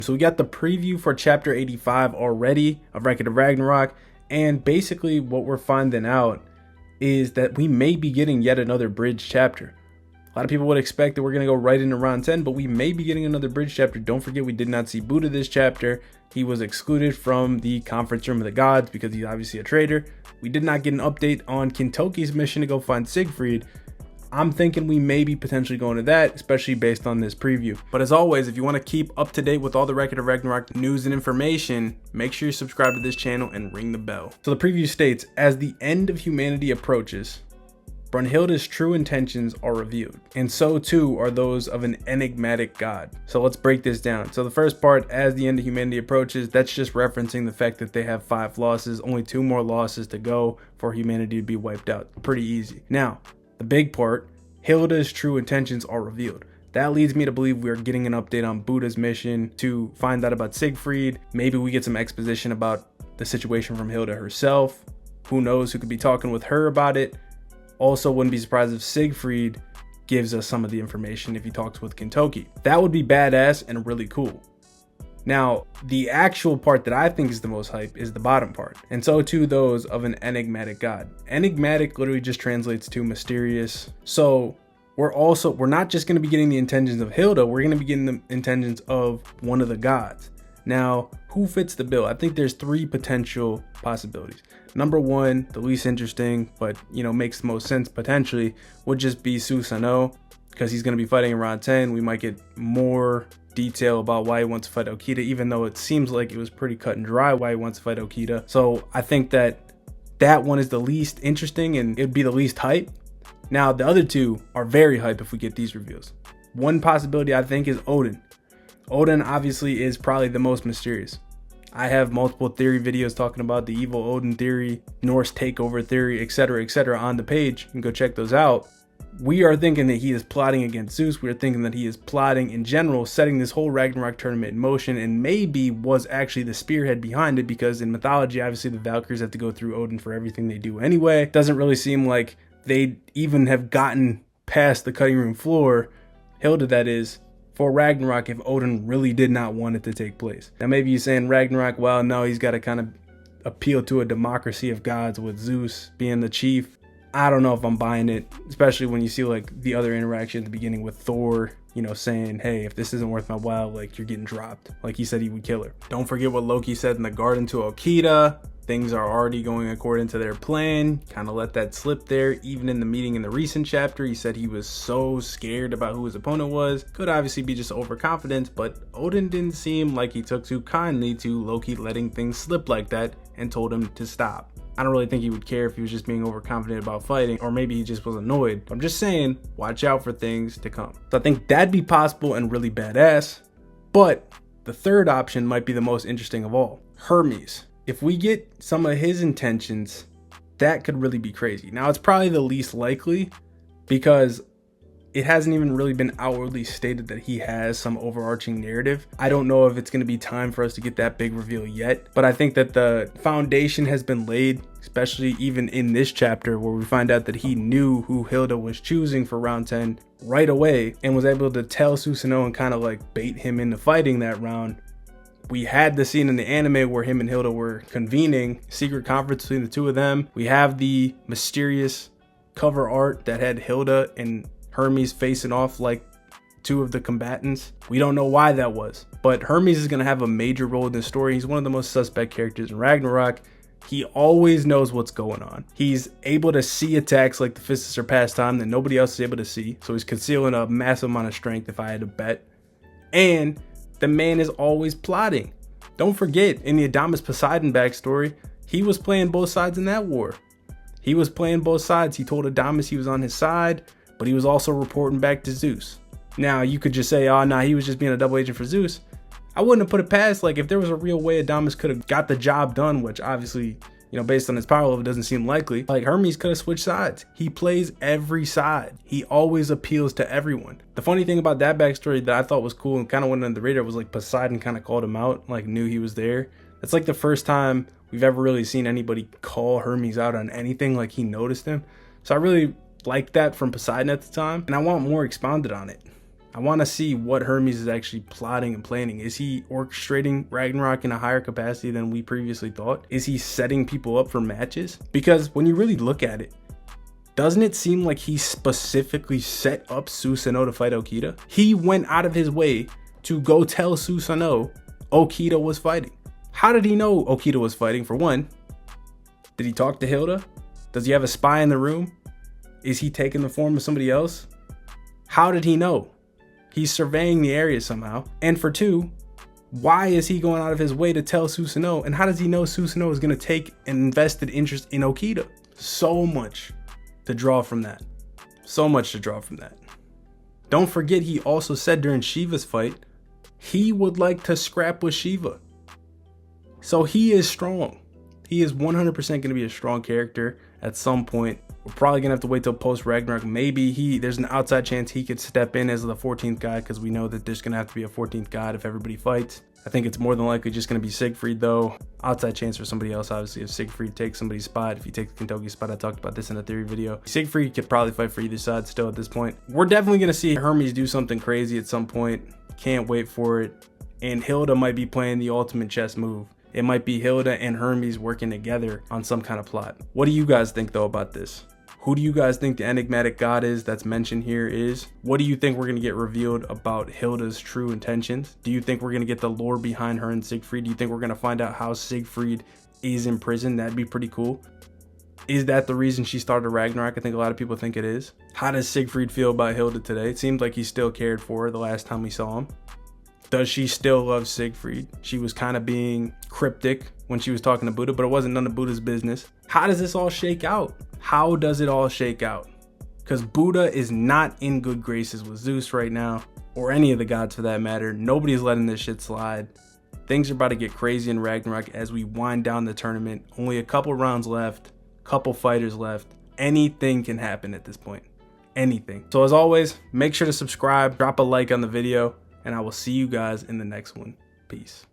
So we got the preview for chapter 85 already of Record of Ragnarok, and basically what we're finding out is that we may be getting yet another bridge chapter. A lot of people would expect that we're going to go right into round 10, but we may be getting another bridge chapter. Don't forget, we did not see Buddha this chapter. He was excluded from the conference room of the gods because he's obviously a traitor. We did not get an update on Kintoki's mission to go find Siegfried. I'm thinking we may be potentially going to that, especially based on this preview. But as always, if you want to keep up to date with all the Record of Ragnarok news and information, make sure you subscribe to this channel and ring the bell. So the preview states, as the end of humanity approaches, Brunhilde's true intentions are revealed, and so too are those of an enigmatic god. So let's break this down. So the first part, as the end of humanity approaches, that's just referencing the fact that they have 5 losses, only 2 more losses to go for humanity to be wiped out. Pretty easy. Now, the big part, Hilda's true intentions are revealed. That leads me to believe we're getting an update on Buddha's mission to find out about Siegfried. Maybe we get some exposition about the situation from Hilda herself. Who knows who could be talking with her about it. Also, wouldn't be surprised if Siegfried gives us some of the information if he talks with Kintoki. That would be badass and really cool. Now, the actual part that I think is the most hype is the bottom part, and so too those of an enigmatic god. Enigmatic literally just translates to mysterious. So we're not just going to be getting the intentions of Hilda, we're going to be getting the intentions of one of the gods. Now, who fits the bill? I think there's 3 potential possibilities. Number 1, the least interesting, but makes the most sense potentially, would just be Susanoo, because he's going to be fighting in round 10. We might get more detail about why he wants to fight Okita, even though it seems like it was pretty cut and dry why he wants to fight Okita. So I think that one is the least interesting and it'd be the least hype. Now, the other 2 are very hype if we get these reveals. One possibility I think is Odin. Odin obviously is probably the most mysterious. I have multiple theory videos talking about the evil Odin theory, Norse takeover theory, etc., on the page. You can go check those out. We are thinking that he is plotting against Zeus. We are thinking that he is plotting in general, setting this whole Ragnarok tournament in motion, and maybe was actually the spearhead behind it, because in mythology, obviously the Valkyries have to go through Odin for everything they do anyway. It doesn't really seem like they even have gotten past the cutting room floor, Hilda that is, for Ragnarok if Odin really did not want it to take place. Now maybe you're saying Ragnarok, well no, he's got to kind of appeal to a democracy of gods with Zeus being the chief. I don't know if I'm buying it, especially when you see like the other interaction at the beginning with Thor, saying, hey, if this isn't worth my while, like you're getting dropped. Like he said he would kill her. Don't forget what Loki said in the garden to Okita. Things are already going according to their plan. Kind of let that slip there. Even in the meeting in the recent chapter, he said he was so scared about who his opponent was. Could obviously be just overconfidence, but Odin didn't seem like he took too kindly to Loki letting things slip like that and told him to stop. I don't really think he would care if he was just being overconfident about fighting, or maybe he just was annoyed. I'm just saying, watch out for things to come. So I think that'd be possible and really badass. But the third option might be the most interesting of all. Hermes. If we get some of his intentions, that could really be crazy. Now, it's probably the least likely because it hasn't even really been outwardly stated that he has some overarching narrative. I don't know if it's going to be time for us to get that big reveal yet, but I think that the foundation has been laid, especially even in this chapter where we find out that he knew who Hilda was choosing for round 10 right away and was able to tell Susanoo and kind of like bait him into fighting that round. We had the scene in the anime where him and Hilda were convening secret conference between the 2 of them. We have the mysterious cover art that had Hilda and Hermes facing off like 2 of the combatants. We don't know why that was, but Hermes is going to have a major role in this story. He's one of the most suspect characters in Ragnarok. He always knows what's going on. He's able to see attacks like the Fist of Surpassed Time that nobody else is able to see. So he's concealing a massive amount of strength if I had to bet. And the man is always plotting. Don't forget, in the Adamas Poseidon backstory, he was playing both sides in that war. He was playing both sides. He told Adamas he was on his side, but he was also reporting back to Zeus. Now, you could just say, oh, nah, he was just being a double agent for Zeus. I wouldn't have put it past, like, if there was a real way Adamas could have got the job done, which obviously, based on his power level, doesn't seem likely. Like, Hermes could have switched sides. He plays every side. He always appeals to everyone. The funny thing about that backstory that I thought was cool and kind of went under the radar was, like, Poseidon kind of called him out, like, knew he was there. That's, like, the first time we've ever really seen anybody call Hermes out on anything, like, he noticed him. So I really liked that from Poseidon at the time, and I want more expounded on it. I want to see what Hermes is actually plotting and planning. Is he orchestrating Ragnarok in a higher capacity than we previously thought? Is he setting people up for matches? Because when you really look at it, doesn't it seem like he specifically set up Susanoo to fight Okita? He went out of his way to go tell Susanoo Okita was fighting. How did he know Okita was fighting? For one, did he talk to Hilda? Does he have a spy in the room? Is he taking the form of somebody else? How did he know? He's surveying the area somehow. And for two, why is he going out of his way to tell Susanoo? And how does he know Susanoo is going to take an invested interest in Okita? So much to draw from that. So much to draw from that. Don't forget, he also said during Shiva's fight, he would like to scrap with Shiva. So he is strong. He is 100% going to be a strong character at some point. We're probably going to have to wait till post Ragnarok. Maybe there's an outside chance he could step in as the 14th guy, because we know that there's going to have to be a 14th god if everybody fights. I think it's more than likely just going to be Siegfried, though. Outside chance for somebody else, obviously, if Siegfried takes somebody's spot. If he takes Kentoki's spot, I talked about this in the theory video. Siegfried could probably fight for either side still at this point. We're definitely going to see Hermes do something crazy at some point. Can't wait for it. And Hilda might be playing the ultimate chess move. It might be Hilda and Hermes working together on some kind of plot. What do you guys think, though, about this? Who do you guys think the enigmatic god is that's mentioned here is? What do you think we're going to get revealed about Hilda's true intentions? Do you think we're going to get the lore behind her and Siegfried? Do you think we're going to find out how Siegfried is in prison? That'd be pretty cool. Is that the reason she started Ragnarok? I think a lot of people think it is. How does Siegfried feel about Hilda today? It seems like he still cared for her the last time we saw him. Does she still love Siegfried? She was kind of being cryptic when she was talking to Buddha, but it wasn't none of Buddha's business. How does this all shake out? How does it all shake out? Because Buddha is not in good graces with Zeus right now, or any of the gods for that matter. Nobody's letting this shit slide. Things are about to get crazy in Ragnarok as we wind down the tournament. Only a couple rounds left, couple fighters left. Anything can happen at this point. Anything. So as always, make sure to subscribe, drop a like on the video, and I will see you guys in the next one. Peace.